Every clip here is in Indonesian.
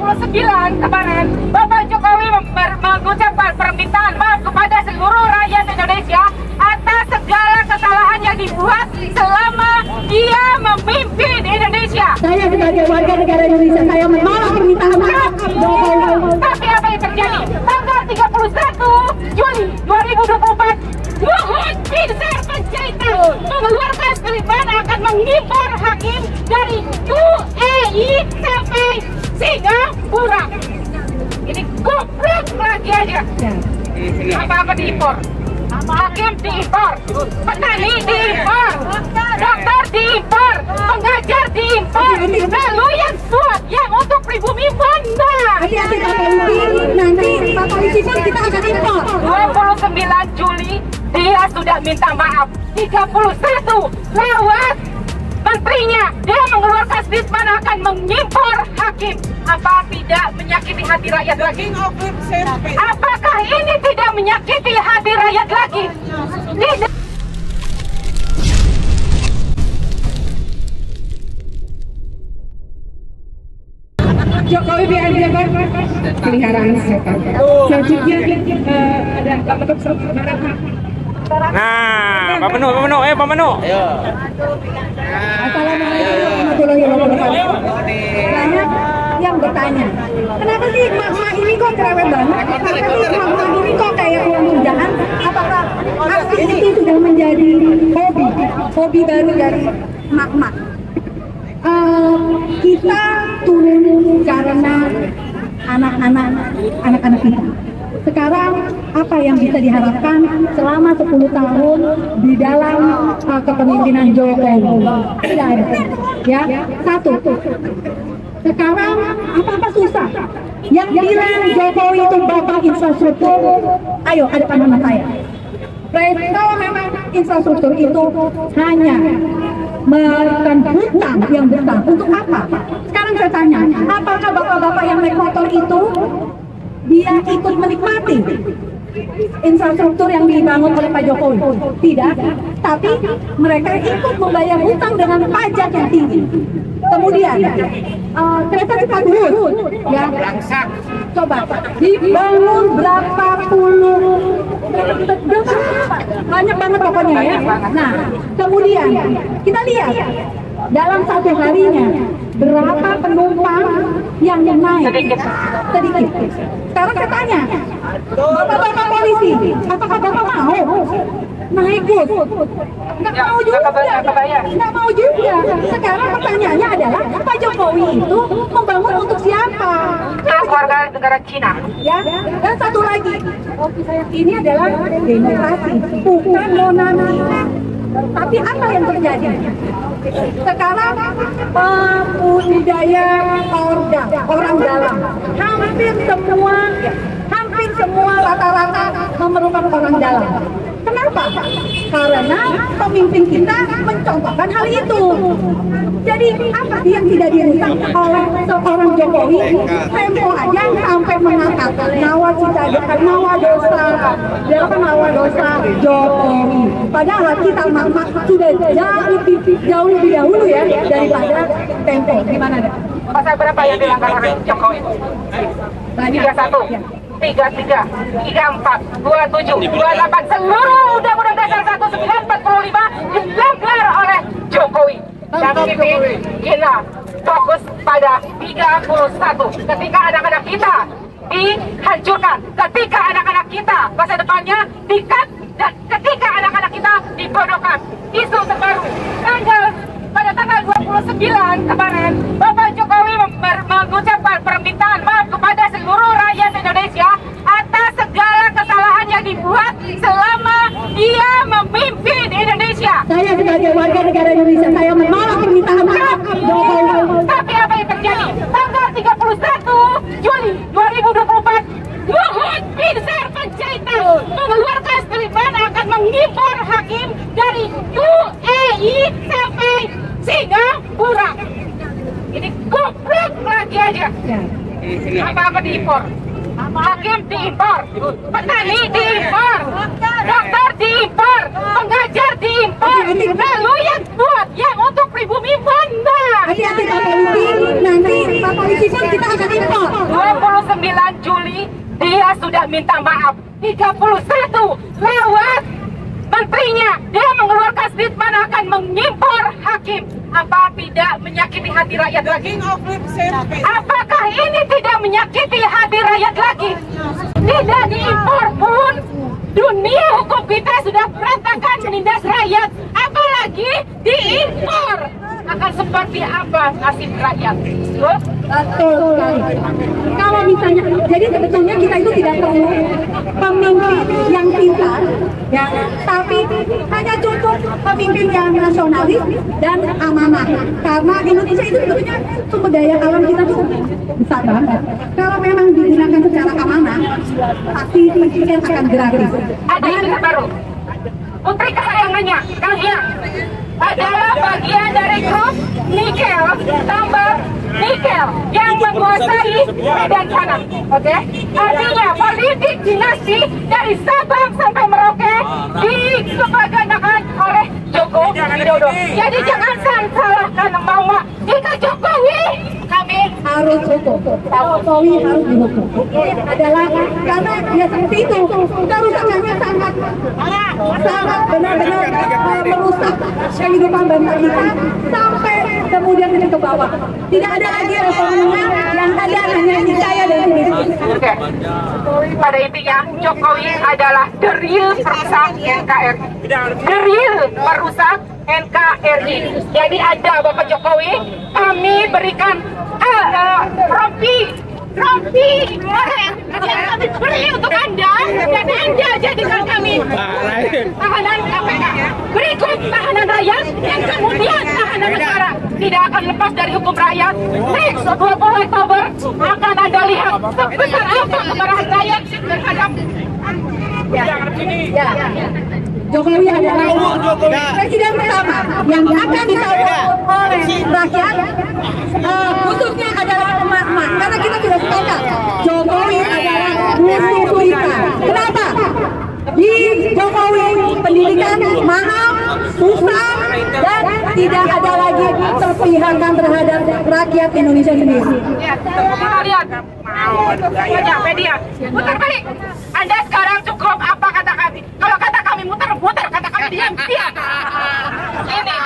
29 kemarin, Bapak Jokowi mengucapkan permintaan maaf kepada seluruh rakyat Indonesia atas segala kesalahan yang dibuat selama dia memimpin Indonesia. Saya sebagai warga negara Indonesia, saya menolak permintaan maaf Jokowi. Tapi apa yang terjadi? Tanggal 31 Juli 2024, Luhut Binsar Panjaitan mengeluarkan statement akan mengimpor hakim dari UAE sampai Singapura. Ini goblok lagi aja. Apa-apa diimpor. Hakim diimpor, petani diimpor, dokter diimpor, pengajar diimpor, lalu yang suap yang untuk pribumi Banda. Hati-hati Pak Polisi, nanti Pak Polisi pun kita akan impor. 29 Juli dia sudah minta maaf. 31 lewat menterinya dia mengeluarkan statement akan mengimpor hakim. Apa tidak menyakiti hati rakyat lagi? Apakah ini tidak menyakiti hati rakyat lagi? Tidak. Jokowi biar peliharaan setan. Selanjutnya ada Pak Menuk. Nah, Pak Menuk, Pak Menuk. Assalamualaikum warahmatullahi wabarakatuh. Banyak yang bertanya, kenapa sih emak-emak ini kok cerewet banget? Kenapa sih emak-emak ini kok kayak uang tunjangan? Apakah aksi itu sudah menjadi hobi baru dari emak-emak? Kita turun karena anak-anak kita. Sekarang apa yang bisa diharapkan selama 10 tahun di dalam kepemimpinan Jokowi? Tidak ada. Ya, satu. Sekarang apa-apa susah. Yang bilang Jokowi itu bapak infrastruktur, ayo hadapan sama saya. Kalau memang infrastruktur itu hanya melakukan hutang yang besar, untuk apa? Sekarang saya tanya, apakah bapak-bapak yang naik motor itu dia ikut menikmati infrastruktur yang dibangun oleh Pak Jokowi? Tidak, tapi mereka ikut membayar hutang dengan pajak yang tinggi. Kemudian kereta cepat bus, ya, coba dibangun berapa banyak banget pokoknya ya. Nah, kemudian kita lihat dalam satu harinya berapa penumpang yang naik? Sedikit. Sekarang saya tanya, bapak-bapak polisi, apakah bapak mau naik bus? Nggak mau juga. Nggak mau juga. Sekarang pertanyaannya adalah, Pak Jokowi itu membangun untuk siapa? Warga negara Cina. Ya, dan satu lagi, ini adalah demokrasi, bukan monarki. Tapi apa yang terjadi? Sekarang budaya orang dalam, hampir semua rata-rata memerlukan orang dalam. Kenapa? Karena pemimpin kita mencontohkan hal itu. Jadi apa sih yang tidak dirusak oleh seorang Jokowi? Tempo aja sampai mengatakan nawa dosa Jokowi. Padahal kita sudah jauh lebih dahulu ya daripada Tempo. Gimana deh? Pasal berapa yang dilanggar oleh Jokowi? 31. 33, 34, 27, 28, seluruh Undang-Undang Dasar 1945 dilanggar oleh Jokowi. Dan kita fokus pada 31. Ketika anak-anak kita dihancurkan, ketika anak-anak kita masa depannya dikat, dan ketika anak-anak kita dibodohkan. Isu terbaru pada tanggal 29 kemarin, Bapak Jokowi mengucapkan permintaan maaf kepada seluruh rakyat Indonesia atas segala kesalahan yang dibuat selama dia memimpin Indonesia. Saya sebagai warga negara Indonesia, saya menolak permintaan maaf Jokowi. Tapi apa yang terjadi? Tanggal 31 Juli 2024, Luhut Binsar Panjaitan mengeluarkan statement akan mengimpor hakim dari UAE sampai Singapura. Ini goblok lagi aja. Apa-apa diimpor. Hakim diimpor, petani diimpor, dokter diimpor, pengajar diimpor, lalu yang buat yang untuk pribumi Banda. Hati-hati Pak Polisi, nanti Pak Polisi pun kita akan impor. Dia sudah minta maaf 31 lewat menterinya. Dia mengeluarkan statement akan mengimpor hakim. Apa tidak menyakiti hati rakyat lagi? Apakah ini tidak menyakiti hati rakyat lagi? Tidak diimpor pun, dunia hukum kita sudah berantakan menindas rakyat, apalagi diimpor. Akan seperti apa nasib rakyat? Betul sekali. Kalau misalnya, jadi sebetulnya kita itu tidak perlu pemimpin yang pintar, ya, tapi hanya cukup pemimpin yang nasionalis dan amanah. Karena Indonesia itu sebetulnya sumber daya alam kita tuh besar banget. Kalau memang digunakan secara amanah, pasti pikir akan gratis. Ada yang baru. Putri kesayangannya, kalian adalah bagian dari grup nikel, tambang nikel yang menguasai medan sana. Oke? Artinya politik dinasti dari Sabang sampai Merauke dikepaganakan oleh Joko Widodo. Jadi jangan salahkan Mama. Jika Jokowi, kami harus hukum. Jokowi harus dihukum. Ini adalah karena ya seperti itu. Kerusakannya sangat benar-benar merusak kehidupan bangsa kita sampai kemudian ke bawah. Tidak ada lagi reformnya, yang ada hanya dikaya dan miskin. Oke. Pada intinya Jokowi adalah the real perusak NKRI. The real perusak NKRI. Jadi Anda Bapak Jokowi, kami berikan rompi yang kami beri untuk Anda, dan Anda jadikan kami tahanan KPK. Berikut tahanan rakyat yang kemudian tahanan negara. Tidak akan lepas dari hukum rakyat. Next 20 Oktober akan Anda lihat sebesar apa kemarahan rakyat terhadap Jokowi adalah presiden pertama yang akan disalahkan oleh rakyat, khususnya adalah emak-emak. Karena kita sudah sepakat, Jokowi adalah musuh kita. Kenapa? Di Jokowi pendidikan mahal, susah, dan tidak ada lagi kepihakan terhadap rakyat Indonesia sendiri. Ya, kita lihat. Banyak media. Putar balik. Anda sekarang cukup apa kata kami? Kalau kata kami muter-muter, kata kami diam. Ini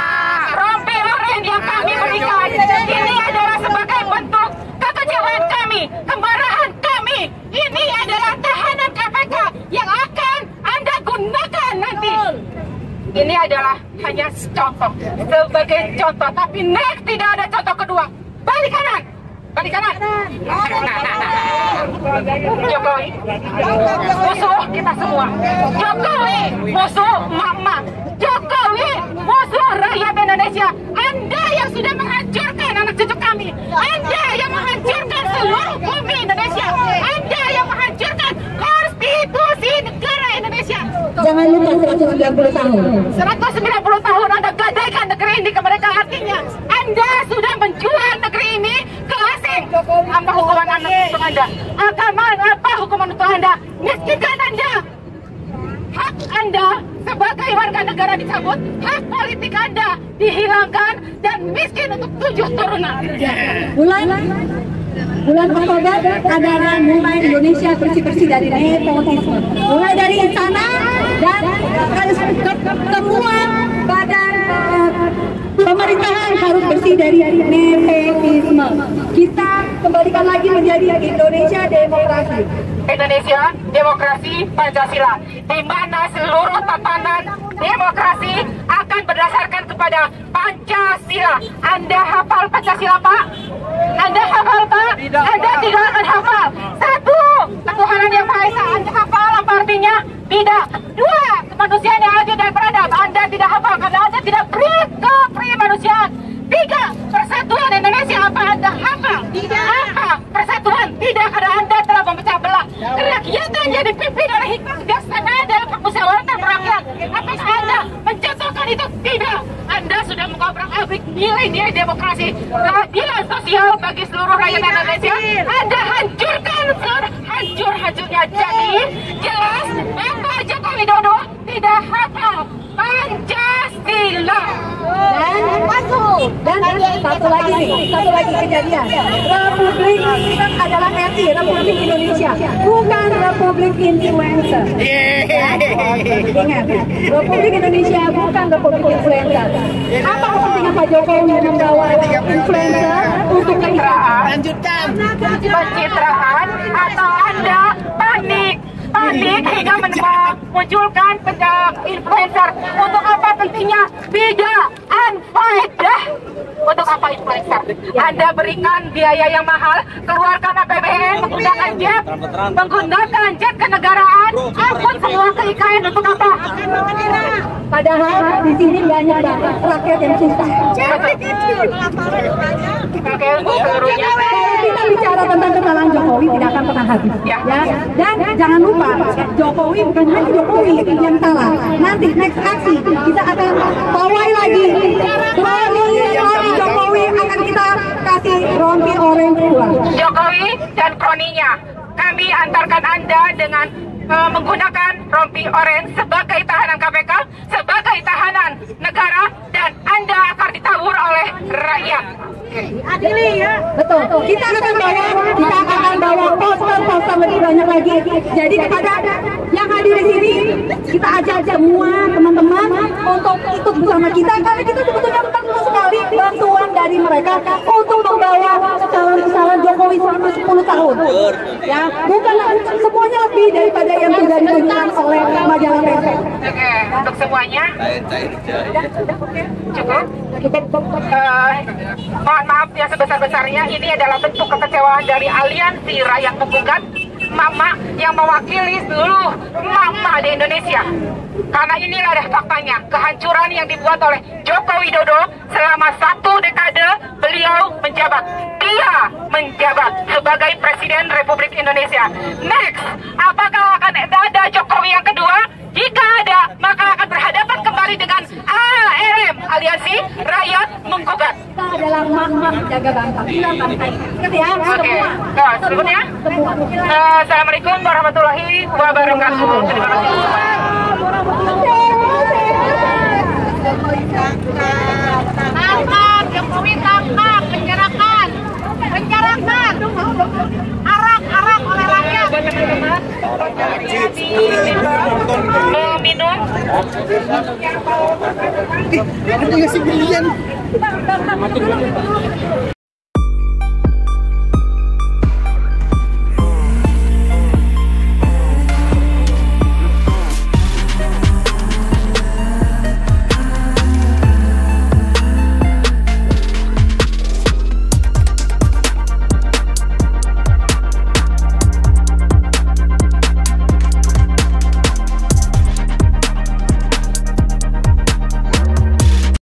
rompi oren yang kami berikan. Ini adalah sebagai bentuk kekecewaan kami, kemarahan kami. Ini adalah tahanan KPK yang akan Anda gunakan nanti. Ini adalah hanya contoh, sebagai contoh. Tapi next tidak ada contoh kedua. Balik kanan. Balik kanan. Jokowi musuh kita semua. Jokowi musuh mama. Jokowi musuh rakyat Indonesia. Anda yang sudah menghancurkan anak cucu kami. Anda yang menghancurkan seluruh bumi Indonesia. Anda yang menghancurkan konstitusi negara Indonesia. Jangan lupa 190 tahun. 190 tahun Anda gadaikan negeri ini ke mereka. Artinya Anda sudah menjual negeri ini ke asing. Apa hukuman Anda untuk Anda? Apa hukuman untuk Anda? Miskinkan Anda. Hak Anda sebagai warga negara dicabut, hak politik Anda dihilangkan, dan miskin untuk 7 turunan. Bulan Oktober adalah mulai Indonesia bersih-bersih dari nepotisme. Mulai dari sana dan semua badan pemerintahan harus bersih dari nepotisme. Kita kembalikan lagi menjadi Indonesia demokrasi. Indonesia demokrasi Pancasila, di mana seluruh tatanan demokrasi akan berdasarkan kepada Pancasila. Anda hafal Pancasila, Pak? Anda hafal, Pak? Anda tidak akan hafal. 1, ketuhanan yang Maha Esa. Anda hafal apa artinya? Tidak. 2, kemanusiaan yang adil dan beradab. Anda tidak hafal karena Anda tidak beri kemanusiaan. 3, persatuan Indonesia. Apa Anda hafal? Apa persatuan? Tidak, karena Anda telah memecah belah. Kerakyatan yang dipimpin oleh hikmah bijaksana dalam permusyawaratan rakyat. Apakah Anda mencontohkan itu? Tidak. Anda sudah mengobrak-abrik nilai-nilai demokrasi, keadilan sosial bagi seluruh rakyat Indonesia. Anda hancurkan hancur-hancurnya. Jadi jelas Bapak Joko Widodo tidak hafal Pancasila. Dan satu lagi kejadian. Republik adalah RI, Republik Indonesia, bukan Republik Influencer. Ingat, Republik Indonesia bukan Republik Influencer. Apa kepentingan Pak Jokowi membawa influencer untuk pencitraan? Pencitraan atau Anda panik hingga memunculkan influencer? Untuk apa pentingnya? Tidak unfaedah. Untuk apa influencer? Anda berikan biaya yang mahal, keluarkan APBN, menggunakan jet kenegaraan, angkut semua ke IKN untuk apa? Padahal di sini banyak banget rakyat yang susah. Kalau kita bicara tentang kesalahan Jokowi tidak akan pernah habis, ya. Dan jangan lupa, Jokowi bukan hanya Jokowi yang salah. Nanti next aksi kita akan pawai lagi. Kroni Jokowi akan kita kasih rompi orange pulang. Jokowi dan kroninya, kami antarkan Anda dengan menggunakan rompi orange sebagai tahanan KPK, sebagai tahanan negara, dan Anda akan ditawur oleh rakyat. Adili ya. Betul. Kita akan bawa poster lebih banyak lagi. Jadi kepada yang hadir di sini, kita ajak semua teman-teman untuk ikut bersama kita, karena kita sebetulnya perlu sekali bantuan dari mereka untuk membawa kesalahan Jokowi selama 10 tahun. Ya, bukan semuanya lebih daripada yang sudah ditunjukkan oleh majalah Tempo. Oke, untuk semuanya. Cukup. Mohon maaf ya sebesar-besarnya, ini adalah bentuk kekecewaan dari Aliansi Rakyat Menggugat, mama yang mewakili seluruh mama di Indonesia. Karena inilah faktanya, kehancuran yang dibuat oleh Joko Widodo selama 1 dekade beliau menjabat. Dia menjabat sebagai Presiden Republik Indonesia. Next, apakah akan ada Jokowi yang kedua? Jika ada, maka akan berhadapan kembali dengan ARM, Aliansi Rakyat Menggugat. Kita adalah mak-mak jaga bangsa. Ingat ya, Oke, selanjutnya. Assalamualaikum warahmatullahi wabarakatuh. Terima kasih. Tangkap, Jokowi tangkap, penjarakan, arak oleh rakyat. Minum.